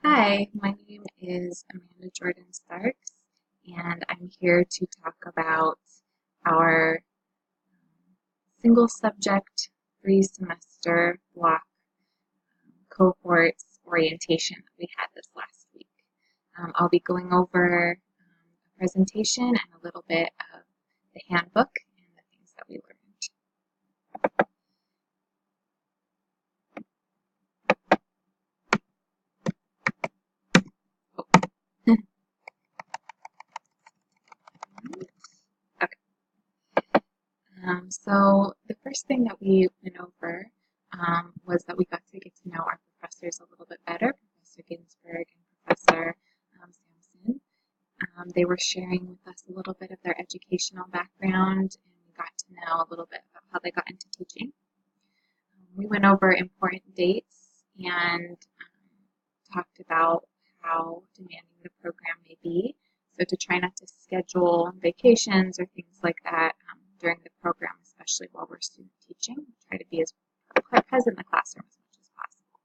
Hi, my name is Amanda Jordan Starks, and I'm here to talk about our single subject 3 semester block cohorts orientation that we had this last week. I'll be going over a presentation and a little bit of the handbook and the things that we learned. Okay. So the first thing that we went over was that we got to get to know our professors a little bit better, Professor Ginsberg and Professor Sampson. They were sharing with us a little bit of their educational background, and we got to know a little bit about how they got into teaching. We went over important dates and talked about how demanding the program may be. So to try not to schedule vacations or things like that during the program, especially while we're student teaching, try to be as present in the classroom as much as possible.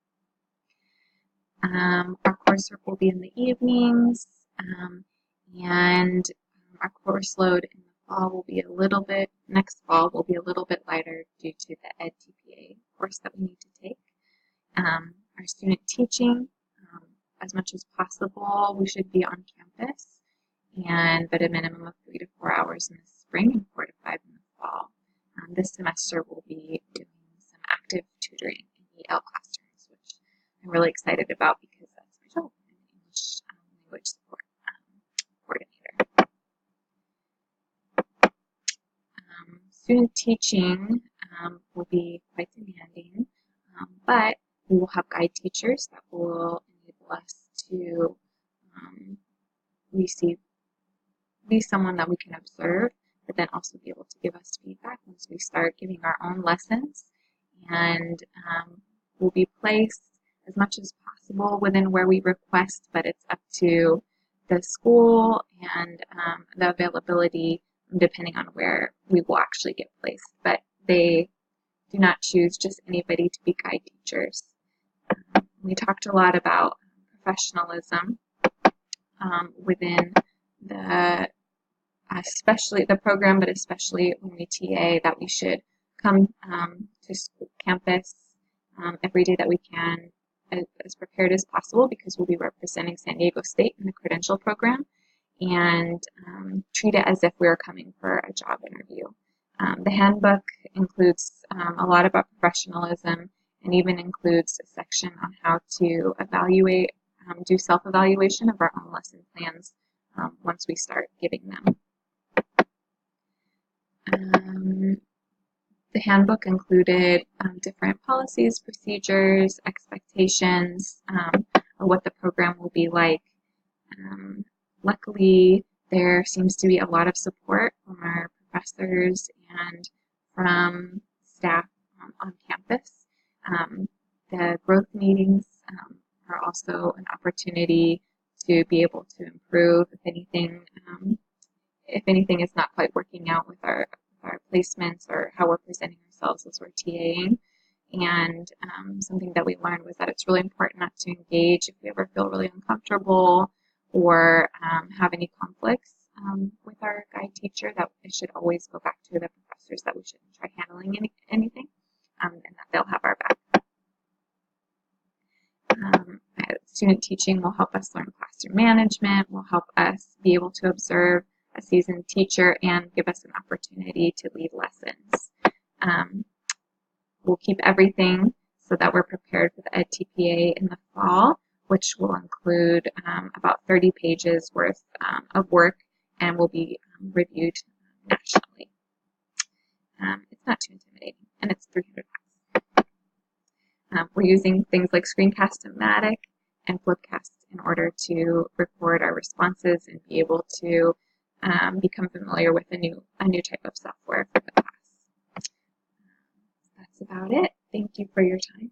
Our coursework will be in the evenings, and our course load in the fall will be next fall will be a little bit lighter due to the Ed TPA course that we need to take. Our student teaching, as much as possible, we should be on campus, but a minimum of 3 to 4 hours in the spring and 4 to 5 in the fall. This semester we'll be doing some active tutoring in EL classrooms, which I'm really excited about because that's my job, an English language support coordinator. Student teaching will be quite demanding, but we will have guide teachers that will enable us to be someone that we can observe, but then also be able to give us feedback once we start giving our own lessons. And will be placed as much as possible within where we request, but it's up to the school and the availability depending on where we will actually get placed. But they do not choose just anybody to be guide teachers. We talked a lot about professionalism within especially the program, but especially when we TA, that we should come to school, campus every day that we can as prepared as possible, because we'll be representing San Diego State in the credential program, and treat it as if we were coming for a job interview. The handbook includes a lot about professionalism, and even includes a section on how to evaluate, do self-evaluation of our own lesson plans once we start giving them. The handbook included different policies, procedures, expectations, what the program will be like. Luckily, there seems to be a lot of support from our professors and from staff on campus. The growth meetings are also an opportunity to be able to improve if anything is not quite working out with our placements or how we're presenting ourselves as we're TAing. And something that we learned was that it's really important not to engage if we ever feel really uncomfortable or have any conflicts with our guide teacher, that it should always go back to the professors, that we shouldn't try handling anything, and that they'll have our back. Student teaching will help us learn classroom management, will help us be able to observe a seasoned teacher, and give us an opportunity to lead lessons. We'll keep everything so that we're prepared for the Ed TPA in the fall, which will include about 30 pages worth of work, and will be reviewed nationally. It's not too intimidating, and it's 300 bucks. We're using things like Screencast-O-Matic and Flipcast in order to record our responses and be able to become familiar with a new type of software for the class. That's about it. Thank you for your time.